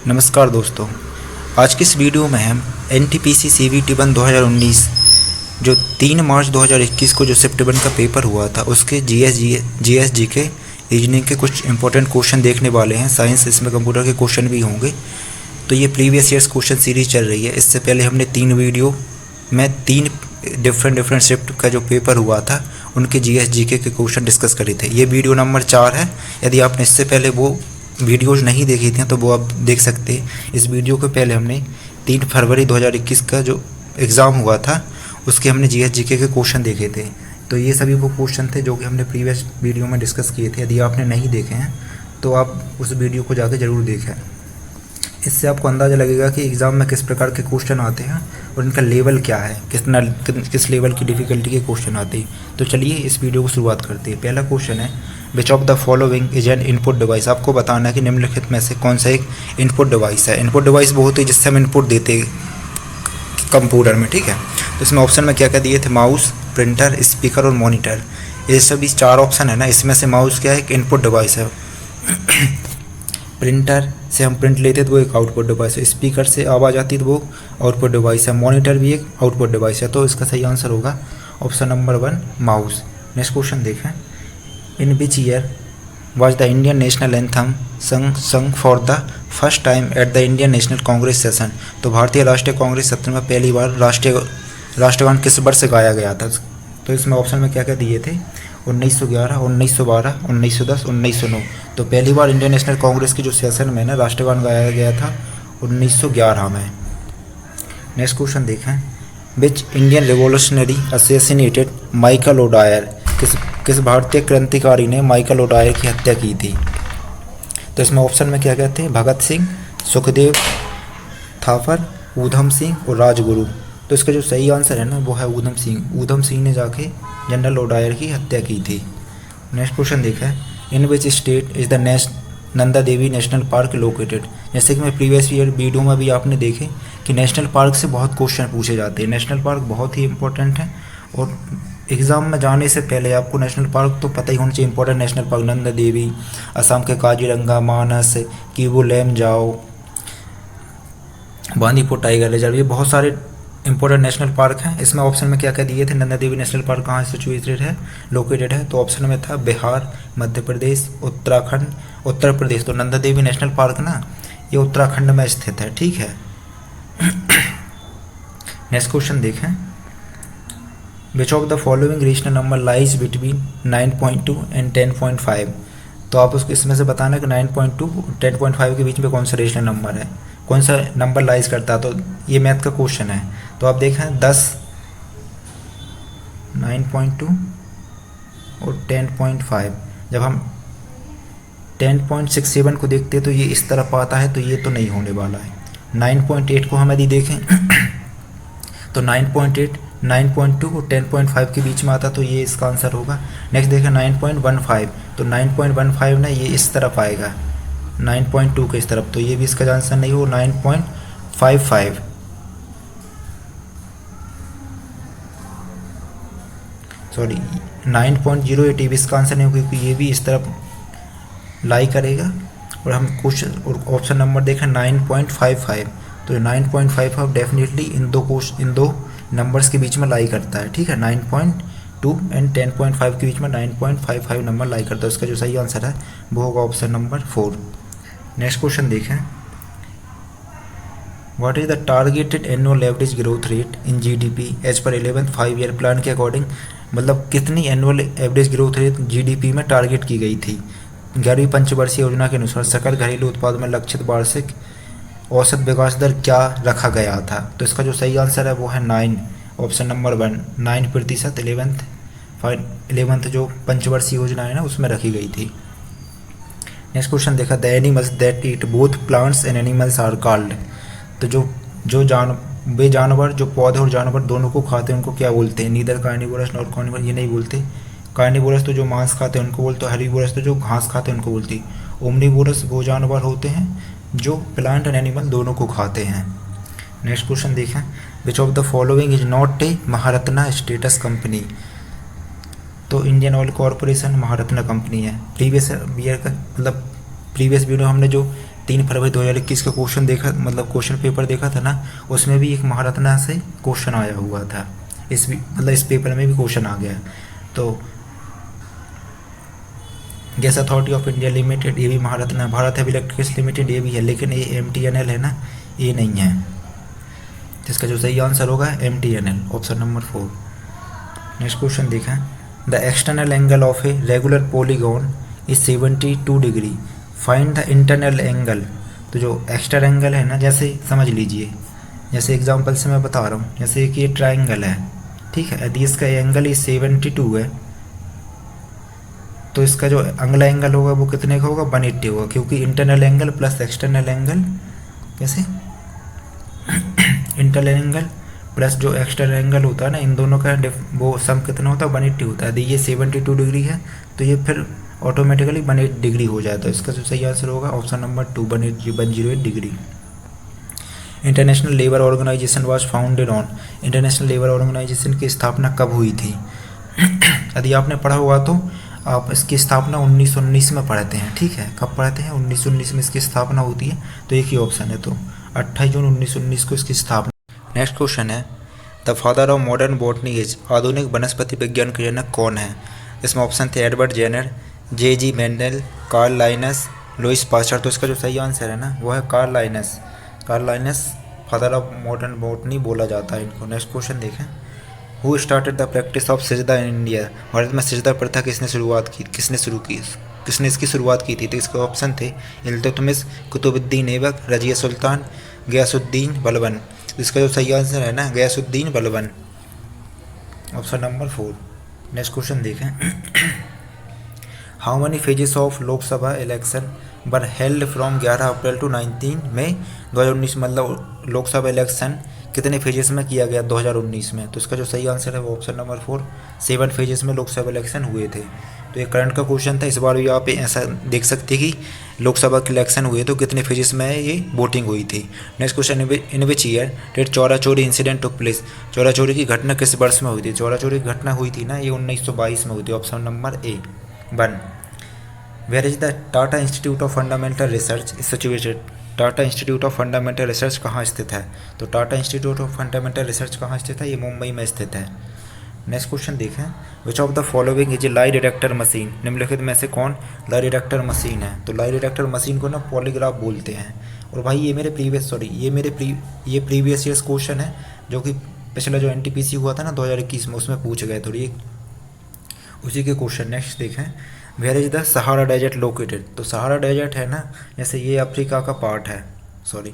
नमस्कार दोस्तों, आज की इस वीडियो में हम एनटीपीसी सीवीटी 1 2019 जो 3 मार्च 2021 को जो शिफ्ट 1 का पेपर हुआ था उसके जीएस के रीजनिंग के कुछ इंपॉर्टेंट क्वेश्चन देखने वाले हैं। साइंस इसमें कंप्यूटर के क्वेश्चन भी होंगे। तो ये प्रीवियस ईयर्स क्वेश्चन सीरीज चल रही है। इससे पहले हमने 3 वीडियो में 3 डिफरेंट शिफ्ट का जो पेपर हुआ था उनके जीएस के क्वेश्चन डिस्कस करे थे। ये वीडियो नंबर 4 है। यदि आपने इससे पहले वो वीडियोज़ नहीं देखी थी तो वो आप देख सकते हैं। इस वीडियो के पहले हमने 3 फरवरी 2021 का जो एग्ज़ाम हुआ था उसके हमने जीएस के क्वेश्चन देखे थे। तो ये सभी वो क्वेश्चन थे जो कि हमने प्रीवियस वीडियो में डिस्कस किए थे। यदि आपने नहीं देखे हैं तो आप उस वीडियो को जाकर ज़रूर देखें। इससे आपको अंदाज़ा लगेगा कि एग्ज़ाम में किस प्रकार के क्वेश्चन आते हैं और इनका लेवल क्या है, किस लेवल की डिफ़िकल्टी के क्वेश्चन आते हैं। तो चलिए इस वीडियो को शुरुआत करते हैं। पहला क्वेश्चन है, विच of the following is an input device. आपको बताना है कि निम्नलिखित में से कौन सा एक इनपुट डिवाइस है। इनपुट डिवाइस वो होती है जिससे हम इनपुट देते हैं कंप्यूटर में, ठीक है। तो इसमें ऑप्शन में क्या क्या दिए थे, माउस, प्रिंटर, स्पीकर और मॉनिटर। ये सभी 4 ऑप्शन है ना। इसमें से माउस क्या है, एक इनपुट डिवाइस है। प्रिंटर से हम प्रिंट लेते तो वो एक आउटपुट डिवाइस है। स्पीकर से आवाज़ आती तो वो आउटपुट डिवाइस है। मॉनिटर भी एक आउटपुट डिवाइस है। तो इसका सही आंसर होगा option number 1 mouse. Next question देखें, in which year was the Indian national anthem sung for the first time at the Indian National Congress session. तो भारतीय राष्ट्रीय कांग्रेस सत्र में पहली बार राष्ट्रगान किस वर्ष गाया गया था। तो इसमें ऑप्शन में क्या क्या दिए थे, 1911, 1912, 1910, 1909। तो पहली बार इंडियन नेशनल कांग्रेस की जो सेशन में ना राष्ट्रगान गाया गया था 1911 में। नेक्स्ट क्वेश्चन देखें, which Indian revolutionary assassinated Michael O'Dwyer. किस भारतीय क्रांतिकारी ने माइकल ओडायर की हत्या की थी। तो इसमें ऑप्शन में क्या क्या थे, भगत सिंह, सुखदेव थापर, ऊधम सिंह और राजगुरु। तो इसका जो सही आंसर है ना वो है ऊधम सिंह। ऊधम सिंह ने जाके जनरल ओडायर की हत्या की थी। नेक्स्ट क्वेश्चन देखा है, in which state is the Nanda Devi national park located. जैसे कि मैं प्रीवियस ईयर वीडियो में भी आपने देखे कि नेशनल पार्क से बहुत क्वेश्चन पूछे जाते हैं। नेशनल पार्क बहुत ही इंपॉर्टेंट है और एग्ज़ाम में जाने से पहले आपको नेशनल पार्क तो पता ही होना चाहिए। Important national park Nanda Devi, Assam के काजीरंगा, मानस, कीवो लेम जाओ, बांदीपुर टाइगर रिजर्व, ये बहुत सारे इंपॉर्टेंट नेशनल पार्क हैं। इसमें ऑप्शन में क्या क्या दिए थे, नंदा देवी नेशनल पार्क कहाँ सिचुएटेड है, लोकेटेड है। तो ऑप्शन में था बिहार, मध्य प्रदेश, उत्तराखंड, उत्तर प्रदेश। तो नंदा देवी नेशनल पार्क ना ये उत्तराखंड में स्थित है, ठीक है। नेक्स्ट क्वेश्चन देखें, which of the following rational number lies between 9.2 and 10.5। तो आप उसको इसमें से बताना कि 9.2 और 10.5 के बीच में कौन सा रेशनल नंबर है, कौन सा नंबर लाइज करता है। तो ये मैथ का क्वेश्चन है। तो आप देखें 10, 9.2 और 10.5। जब हम 10.67 को देखते हैं तो ये इस तरफ आता है, तो ये तो नहीं होने वाला है। 9.8 को हम यदि देखें तो 9.8, 9.2 और 10.5 के बीच में आता, तो ये इसका आंसर होगा। नेक्स्ट देखें 9.15। तो 9.15 ना ये इस तरफ आएगा 9.2 के इस तरफ, तो ये भी इसका आंसर नहीं हो। 9.55, सॉरी 9.08 ये भी इसका आंसर नहीं हो क्योंकि ये भी इस तरफ लाई करेगा। और हम क्वेश्चन और ऑप्शन नंबर देखें 9.55। तो 9.55 डेफिनेटली इन दो नंबर्स के बीच में लाई करता है, ठीक है। 9.2 एंड 10.5 के बीच में 9.55 नंबर लाई करता है। उसका जो सही आंसर है वो होगा ऑप्शन नंबर 4। नेक्स्ट क्वेश्चन देखें, what is the targeted annual average growth rate in GDP as per 11th 5-year plan के अकॉर्डिंग। मतलब कितनी annual average growth rate GDP में टारगेट की गई थी 11वीं पंचवर्षीय योजना के अनुसार। सकल घरेलू उत्पाद में लक्षित वार्षिक औसत विकास दर क्या रखा गया था। तो इसका जो सही आंसर है वो है 9, ऑप्शन नंबर 1, 9%। 11th जो पंचवर्षीय योजना है ना उसमें रखी गई थी। नेक्स्ट क्वेश्चन देखा, the animals that eat both plants and animals are called. तो वे जानवर जो पौधे और जानवर दोनों को खाते हैं उनको क्या बोलते हैं। नीदर कार्निवोरस नॉट कार्निवोरस ये नहीं बोलते। कार्निवोरस तो जो मांस खाते हैं उनको बोलते हैं। हर्बीवोरस तो जो घास खाते हैं उनको बोलते हैं। ओमनीवोरस वो जानवर होते हैं जो प्लांट एंड एनिमल दोनों को खाते हैं। नेक्स्ट क्वेश्चन देखें, which of the following is not a Maharatna status company. तो इंडियन ऑयल कॉरपोरेशन महारत्ना कंपनी है। प्रीवियस ईयर का मतलब प्रीवियस वीडियो हमने जो 3 फरवरी 2021 का क्वेश्चन देखा, मतलब क्वेश्चन पेपर देखा था ना, उसमें भी एक महारत्ना से क्वेश्चन आया हुआ था। इस पेपर में भी क्वेश्चन आ गया। तो gas authority of India limited, ये भी Maharatna. Bharat heavy electricals limited, ये भी है, लेकिन ये MTNL है ना, ये नहीं है। इसका जो सही आंसर होगा MTNL, option number 4। Next question देखें। The external angle of a regular polygon is 72 degree, find the internal angle. तो जो एक्सटर्नल एंगल है ना, जैसे समझ लीजिए, जैसे एग्जांपल से मैं बता रहा हूँ, जैसे कि ये ट्राइंगल है, ठीक है, यदि इसका एंगल इज 72 है, तो इसका जो अगला एंगल होगा वो कितने का होगा, 180 होगा, क्योंकि internal angle plus external angle, कैसे इंटरनल एंगल प्लस जो एक्सटर्नल एंगल होता है ना, इन दोनों का वो सम कितना होता है, 180 होता है। यदि ये 72 डिग्री है तो ये फिर ऑटोमेटिकली 180 डिग्री हो जाता है। इसका जो सही आंसर होगा option number 2, 108 degree. International Labour Organisation was founded on, International Labour Organisation की स्थापना कब हुई थी? यदि आपने पढ़ा हुआ तो आप इसकी स्थापना 1919 में पढ़ते हैं, ठीक है, कब पढ़ते हैं, 1919 में इसकी स्थापना होती है। तो एक ही ऑप्शन है, तो 28 जून 1919 को इसकी स्थापना। नेक्स्ट क्वेश्चन है, the father of modern botany is, आधुनिक वनस्पति विज्ञान के जनक कौन है? इसमें ऑप्शन थे Edward Jenner, J.G. Mendel, Carl Linnaeus, Louis Pasteur. तो इसका जो सही आंसर है ना वो है Carl Linnaeus. Carl Linnaeus father of modern botany बोला जाता है इनको। नेक्स्ट क्वेश्चन देखें। Who started the practice of sijda in India, Bharat में सिजदा प्रथा किसने इसकी शुरुआत की थी? तो इसके ऑप्शन थे इल्तुतमिश, कुतुबुद्दीन ऐबक, रजिया सुल्तान, गयासुद्दीन बलबन। इसका जो सही आंसर है ना Ghiyasuddin Balban, option number 4। Next question देखें। How many phases of Lok Sabha election were held from 11 April to 19 May 2019, मतलब लोकसभा इलेक्शन कितने फेजेस में किया गया 2019 में? तो इसका जो सही आंसर है वो ऑप्शन नंबर 4, 7 फेजेस में लोकसभा इलेक्शन हुए थे। तो ये करंट का क्वेश्चन था, इस बार भी आप ऐसा देख सकते हैं कि लोकसभा के इलेक्शन हुए तो कितने फेजेस में ये वोटिंग हुई थी। Next question, in which year did Chaura चोरी इंसिडेंट टुक प्लेस, चौरा चोरी की घटना किस वर्ष में हुई थी? चौरा चोरी की घटना हुई थी ना ये 1922 में हुई थी, option number A 1। Where is the Tata Institute of Fundamental Research situated, Tata Institute of Fundamental Research कहाँ स्थित है? तो Tata Institute of Fundamental Research कहाँ स्थित है? ये मुंबई में स्थित है। नेक्स्ट क्वेश्चन देखें। Which of the following is a lie detector machine, निम्नलिखित में से कौन लाई डिटेक्टर मशीन है? तो लाई डिटेक्टर मशीन को ना पॉलीग्राफ बोलते हैं। और भाई ये प्रीवियस ईयर्स क्वेश्चन है, जो कि पिछला जो NTPC हुआ था ना 2021 में, उसमें पूछ गए थोड़ी, उसी के क्वेश्चन। नेक्स्ट देखें। Where is the Sahara Desert located, तो सहारा डेजर्ट है ना, जैसे ये अफ्रीका का पार्ट है, सॉरी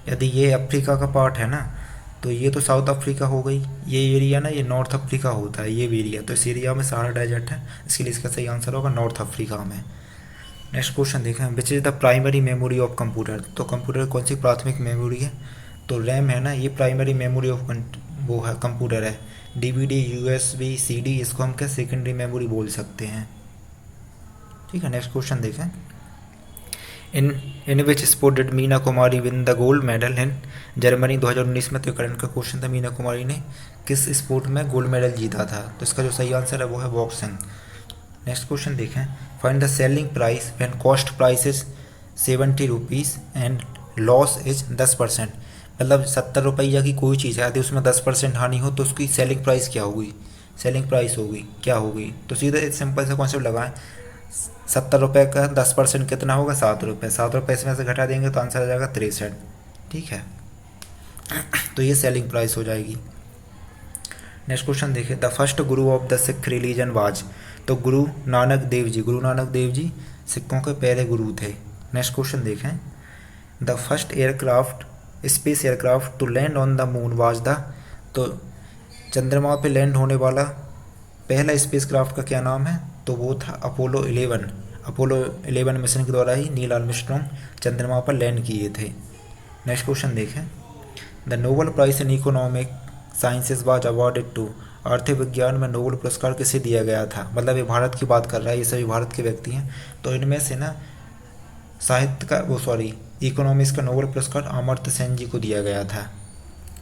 यदि ये अफ्रीका का पार्ट है ना, तो ये तो साउथ अफ्रीका हो गई, ये एरिया ना ये नॉर्थ अफ्रीका होता है, ये एरिया, तो इस एरिया में सहारा डेजर्ट है, इसके लिए इसका सही आंसर होगा नॉर्थ अफ्रीका में। नेक्स्ट क्वेश्चन देखें। Which is the primary memory of computer, तो कंप्यूटर कौन सी प्राथमिक मेमोरी है? तो रैम है ना, ये प्राइमरी मेमोरी ऑफ वो है कंप्यूटर है। DVD, USB, CD, इसको हम क्या सेकेंडरी मेमोरी बोल सकते हैं, ठीक है। नेक्स्ट क्वेश्चन देखें। In which sport did Meena Kumari win the gold medal in Germany 2019 में? तो करंट का क्वेश्चन था, मीना कुमारी ने किस स्पोर्ट में गोल्ड मेडल जीता था? तो इसका जो सही आंसर है वो है बॉक्सिंग। नेक्स्ट क्वेश्चन देखें। Find the selling price when cost price is 70 rupees and loss is 10%, मतलब 70 रुपया की कोई चीज़ है, यदि उसमें 10% हानि हो तो उसकी सेलिंग प्राइस क्या होगी? सेलिंग प्राइस होगी क्या होगी? तो सीधे सिंपल सा कॉन्सेप्ट लगाएं, 70 रुपये का 10% कितना होगा? 7 रुपये, 7 रुपये इसमें से घटा देंगे तो आंसर आ जाएगा 63, ठीक है। तो ये सेलिंग प्राइस हो जाएगी। नेक्स्ट क्वेश्चन देखिए। The first Guru of the Sikh religion was, तो गुरु नानक देव जी सिखों के पहले गुरु थे। नेक्स्ट क्वेश्चन देखें। The first aircraft space aircraft to land on the moon was the, तो चंद्रमा पे लैंड होने वाला पहला स्पेस क्राफ्ट का क्या नाम है? तो वो था अपोलो 11। अपोलो 11 मिशन के द्वारा ही नील आर्मस्ट्रॉन्ग चंद्रमा पर लैंड किए थे। नेक्स्ट क्वेश्चन देखें। The Nobel Prize in economic sciences was awarded to, आर्थिक विज्ञान में नोबेल पुरस्कार किसे दिया गया था? मतलब ये भारत की बात कर रहा है, ये सभी भारत के व्यक्ति हैं। तो इनमें से ना साहित्य का इकोनॉमिक्स का नोबेल पुरस्कार अमर्त्य सेन जी को दिया गया था।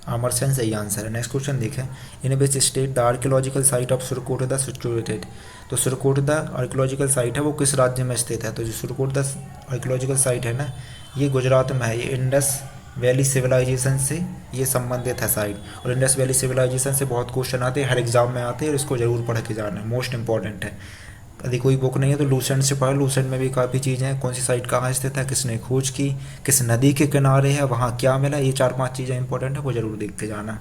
अमरसेन सही आंसर है। नेक्स्ट क्वेश्चन देखें, in which state the archaeological site of Surkotada situated. तो सुरकोटदा आर्कियोलॉजिकल साइट है वो किस राज्य में स्थित है? तो जो सुरकोटदा आर्कियोलॉजिकल साइट है ना, ये गुजरात में है। ये इंडस वैली सिविलाइजेशन से ये संबंधित है साइट, और इंडस वैली सिविलाइजेशन से बहुत क्वेश्चन आते हैं, हर एग्जाम में आते हैं, और इसको जरूर पढ़ के जाना है, मोस्ट इंपॉर्टेंट है। यदि कोई बुक नहीं है तो लूसेंट से पढ़ो, लूसेंट में भी काफ़ी चीज़ें हैं, कौन सी साइट कहाँ स्थित है, किसने खोज की, किस नदी के किनारे है, वहाँ क्या मिला, ये 4-5 चीज़ें इंपॉर्टेंट है, वो जरूर देख के जाना।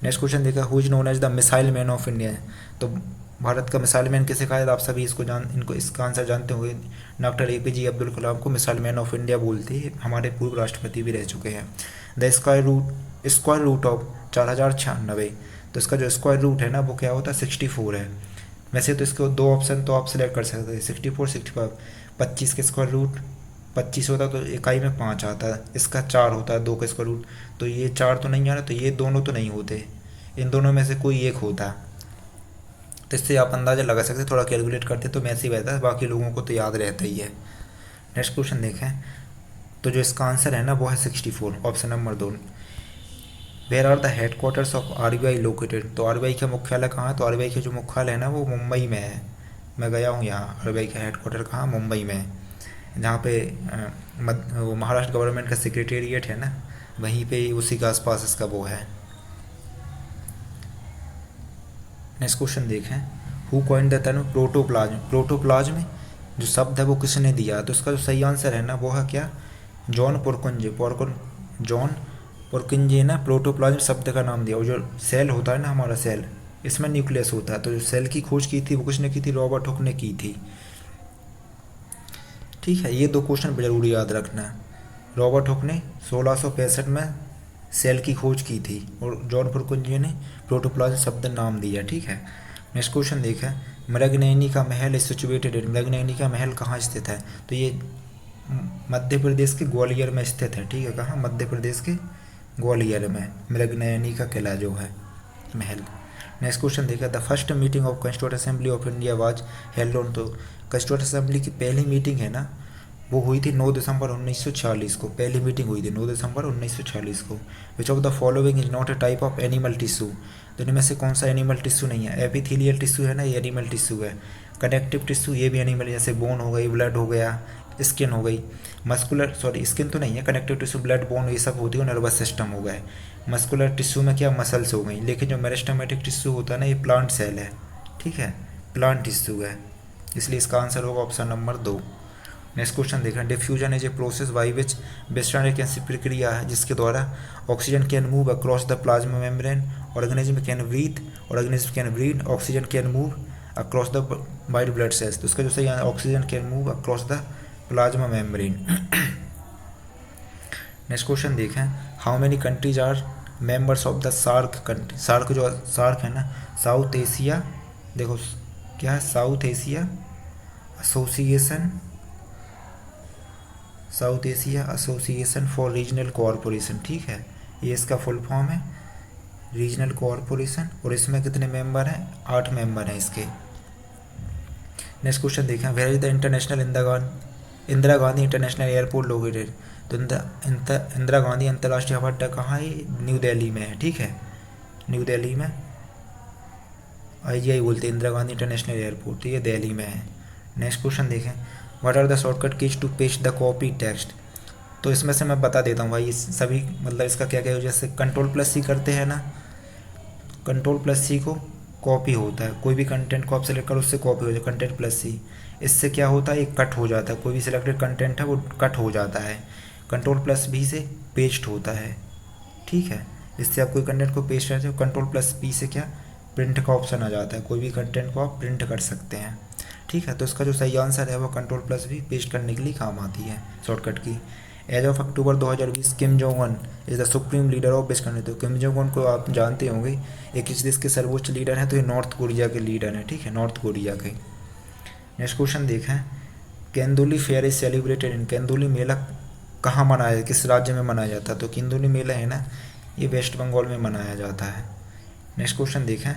नेक्स्ट क्वेश्चन देखा, who is known as the missile man of India. तो भारत का मिसाइल मैन किसे कहा है? आप सभी इनको इसका आंसर जानते होंगे। डॉक्टर APJ अब्दुल कलाम को मिसाइल मैन ऑफ इंडिया बोलते हैं, हमारे पूर्व राष्ट्रपति भी रह चुके हैं। The square root of 4096। तो इसका जो स्क्वायर रूट है ना वो क्या होता है? 64 है। वैसे तो इसके 2 ऑप्शन तो आप सिलेक्ट कर सकते हैं, 64, 65। 25 के स्क्वायर रूट 25 होता तो इकाई में 5 आता है, इसका 4 होता है 2 का स्क्वायर रूट, तो ये 4 तो नहीं आ रहा, तो ये दोनों तो नहीं होते, इन दोनों में से कोई एक होता। तो इससे आप अंदाज़ा लगा सकते, थोड़ा कैलकुलेट करते तो मैसे ही रहता है, बाकी लोगों को तो याद रहता ही है। नेक्स्ट क्वेश्चन देखें, तो जो इसका आंसर है ना वो है 64, option number 2। Where are the headquarters of RBI located. तो RBI का मुख्यालय कहाँ है? तो RBI का जो मुख्यालय है ना वो मुंबई में है। मैं गया हूँ यहाँ, RBI का हेड क्वार्टर कहाँ? मुंबई में है, जहाँ पे वो महाराष्ट्र गवर्नमेंट का सेक्रेटेरिएट है ना, वहीं पे उसी के आसपास इसका वो है। नेक्स्ट क्वेश्चन देखें, who coined the term protoplasm. Protoplasm जो शब्द है वो किसने दिया? तो इसका जो सही आंसर है ना वो है क्या? जॉन पोरकुंजे ने प्रोटोप्लाज्म शब्द का नाम दिया। और जो सेल होता है ना हमारा सेल, इसमें न्यूक्लियस होता है, तो जो सेल की खोज की थी वो किसने की थी? रॉबर्ट हुक ने की थी। ठीक है, ये 2 क्वेश्चन जरूर याद रखना है। रॉबर्ट हुक ने 1665 में सेल की खोज की थी, और जॉन पोरकुंजे ने प्रोटोप्लाज्म शब्द नाम दिया। ठीक है, नेक्स्ट क्वेश्चन देखें, मृगनयनी का महल इज सिचुएटेड इन। मृगनयनी का महल कहाँ स्थित है? तो ये मध्य प्रदेश के ग्वालियर में स्थित है। ठीक है, कहाँ? मध्य प्रदेश के ग्वालियर में मृगनयनी का किला जो है, महल। नेक्स्ट क्वेश्चन देखा, the first meeting of constituent assembly of India was held on. तो कंस्टिट्यूएंट असेंबली की पहली मीटिंग है ना वो हुई थी 9 दिसंबर 1946 को। पहली मीटिंग हुई थी 9 दिसंबर 1946 को। विच of the following is not A type of animal tissue. तो इनमें से कौन सा एनिमल टिश्यू नहीं है? एपिथेलियल टिश्यू है ना, ये एनिमल टिश्यू है। कनेक्टिव टिश्यू ये भी एनिमल, जैसे बोन हो गई, ब्लड हो गया, स्किन हो गई। स्किन तो नहीं है, कनेक्टिव टिश्यू ब्लड बोन ये सब होती है, नर्वस सिस्टम हो गए। मस्कुलर टिश्यू में क्या? मसल्स हो गई। लेकिन जो मेरिस्टेमेटिक टिश्यू होता है ना, ये प्लांट सेल है। ठीक है, प्लांट टिश्यू है, इसलिए इसका आंसर होगा ऑप्शन नंबर 2। नेक्स्ट क्वेश्चन देखें, diffusion is a process by which विस्तारण एक ऐसी प्रक्रिया है जिसके द्वारा oxygen can move across the plasma membrane, organism can breathe, oxygen can move across the white blood cells. तो इसका जो सही है, oxygen can move across the plasma membrane. Next question देखें, how many countries are members of the SAARC country. SAARC है ना, south Asia, देखो क्या है, South Asia Association for Regional Cooperation. ठीक है, ये इसका फुल फॉर्म है, रीजनल कोऑपरेशन। और इसमें कितने मेंबर हैं? 8 मेंबर हैं इसके। नेक्स्ट क्वेश्चन देखें, where is the Indira Gandhi International Airport located. तो इंदिरा गांधी अंतर्राष्ट्रीय हवाई अड्डा कहाँ है? न्यू दिल्ली में है। ठीक है, न्यू दिल्ली में, IGI बोलते हैं, इंदिरा गांधी इंटरनेशनल एयरपोर्ट, तो ये दिल्ली में है। नेक्स्ट क्वेश्चन देखें, what are the shortcut keys to paste the copy text. तो इसमें से मैं बता देता हूँ भाई, सभी मतलब इसका क्या क्या है। जैसे Ctrl+C करते हैं ना, Ctrl+C को कॉपी होता है, कोई भी कंटेंट को आप सेलेक्ट करो उससे कॉपी हो जाए, Ctrl+C। इससे क्या होता है, ये कट हो जाता है, कोई भी सिलेक्टेड कंटेंट है वो कट हो जाता है। Ctrl+V से पेस्ट होता है। ठीक है, इससे आप कोई कंटेंट को पेस्ट करते हो, Ctrl+P से क्या, प्रिंट का ऑप्शन आ जाता है, कोई भी कंटेंट को आप प्रिंट कर सकते हैं। ठीक है, तो इसका जो सही आंसर है वो Ctrl+V पेस्ट करने के लिए काम आती है शॉर्टकट की। As of October 2020 Kim Jong Un is the supreme leader of which country. तो किम जोंग उन को आप जानते होंगे, एक किस देश के सर्वोच्च लीडर हैं? तो ये नॉर्थ कोरिया के लीडर हैं। ठीक है, नॉर्थ कोरिया के। नेक्स्ट क्वेश्चन देखें, केंदुली फेयर इज सेलिब्रेटेड इन। केंदुली मेला कहाँ मनाया, किस राज्य में मनाया जाता है? तो केंदुली मेला है ना, ये वेस्ट बंगाल में मनाया जाता है। नेक्स्ट क्वेश्चन देखें,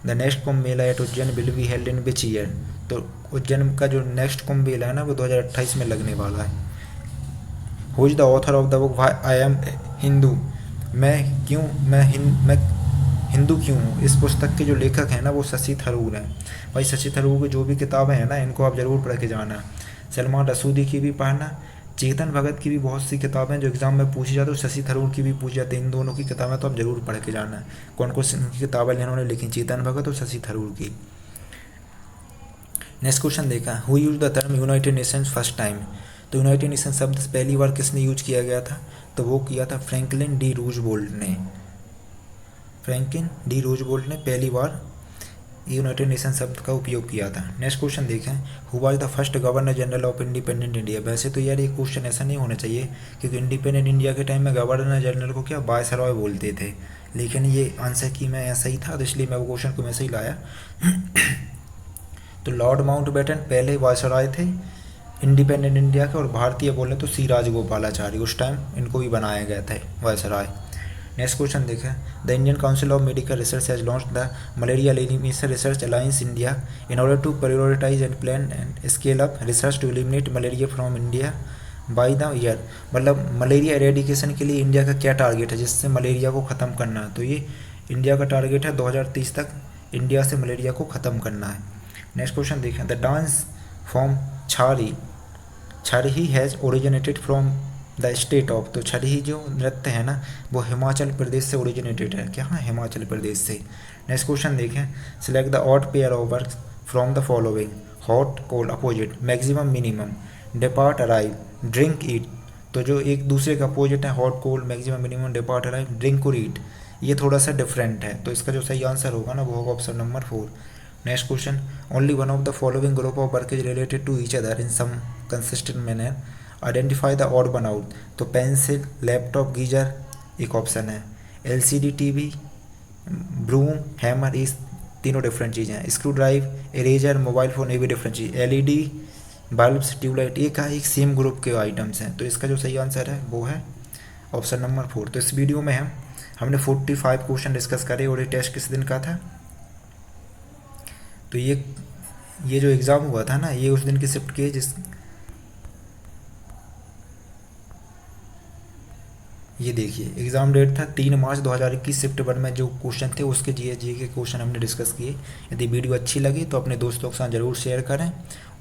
the next Kumbh Mela at Ujjain will be held in which year. तो उज्जैन का जो नेक्स्ट कुंभ मेला है ना वो 2028 में लगने वाला है। Who is the author of the book I am Hindu. मैं हिंदू क्यों हूँ। इस पुस्तक के जो लेखक हैं ना वो शशि थरूर हैं। भाई शशि थरूर की जो भी किताबें हैं ना इनको आप ज़रूर पढ़ के जाना। सलमान रसूदी की भी पढ़ना, चेतन भगत की भी बहुत सी किताबें जो एग्ज़ाम में पूछी जाती है, शशि थरूर की भी पूछी जाती है। इन दोनों की किताबें तो आप ज़रूर पढ़ के जाना। कौन कौन सी उनकी किताबें इन्होंने लिखी, चेतन भगत और शशि थरूर की। नेक्स्ट क्वेश्चन देखा, who use the term United Nations first time. तो यूनाइटेड नेशन शब्द पहली बार किसने यूज किया गया था, तो वो किया था फ्रैंकलिन डी रूजवेल्ट ने। फ्रैंकलिन डी रूजवेल्ट ने पहली बार यूनाइटेड नेशन शब्द का उपयोग किया था। नेक्स्ट क्वेश्चन देखें, who was the first governor general of independent India. वैसे तो यार ये क्वेश्चन ऐसा नहीं होना चाहिए, क्योंकि इंडिपेंडेंट इंडिया के टाइम में गवर्नर जनरल को क्या वायसरॉय बोलते थे, लेकिन ये आंसर की में ऐसा ही था, तो इसलिए मैं वो क्वेश्चन को वैसे ही लाया। तो लॉर्ड माउंटबेटन पहले वायसरॉय थे इंडिपेंडेंट इंडिया के, और भारतीय बोले तो सी राजगोपालाचारी, उस टाइम इनको भी बनाया गया था वायसरॉय। नेक्स्ट क्वेश्चन देखें, the Indian Council of Medical Research has launch the Malaria Elimination Research Alliance India in order to prioritise and plan and scale up research to eliminate malaria from India by the year. मतलब malaria eradication के लिए India का क्या target है जिससे malaria को ख़त्म करना है, तो ये इंडिया का टारगेट है 2030 तक इंडिया से मलेरिया को ख़त्म करना है। नेक्स्ट क्वेश्चन देखें, the dance form Chharhi has originated from the state of. तो छरही जो नृत्य है ना वो हिमाचल प्रदेश से ओरिजिनेटेड है। क्या हाँ, हिमाचल प्रदेश से। नेक्स्ट क्वेश्चन देखें, select the odd pair of work from the following, hot cold opposite, maximum minimum, depart arrive, drink eat. तो जो एक दूसरे का अपोजिट है hot cold maximum minimum depart arrive drink और ईट, ये थोड़ा सा डिफरेंट है, तो इसका जो सही आंसर होगा ना वो होगा option number 4। Next question, only one of the following group of work is related to each other in some consistent manner, identify the odd one out. तो पेंसिल, लैपटॉप, गीजर एक ऑप्शन है, LCD TV, broom, hammer, ये तीनों different चीज़ें हैं। Screw drive, eraser, mobile phone, ये भी different चीज़। एलईडी बल्ब्स, ट्यूबलाइट, ये का एक सेम ग्रुप के आइटम्स हैं, तो इसका जो सही आंसर है वो है ऑप्शन नंबर 4। तो इस वीडियो में हमने 45 क्वेश्चन डिस्कस करे, और ये टेस्ट किस दिन का था, तो ये जो एग्ज़ाम हुआ था ना ये उस दिन की शिफ्ट की जिस ये देखिए एग्ज़ाम डेट था 3 मार्च 2021, शिफ्ट 1 में जो क्वेश्चन थे उसके जी के क्वेश्चन हमने डिस्कस किए। यदि वीडियो अच्छी लगी तो अपने दोस्तों के साथ ज़रूर शेयर करें,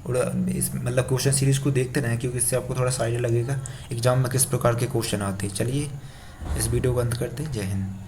और इस मतलब क्वेश्चन सीरीज़ को देखते रहें, क्योंकि इससे आपको थोड़ा सा आइडिया लगेगा एग्ज़ाम में किस प्रकार के क्वेश्चन आते हैं। चलिए इस वीडियो को अंत करते हैं। जय हिंद।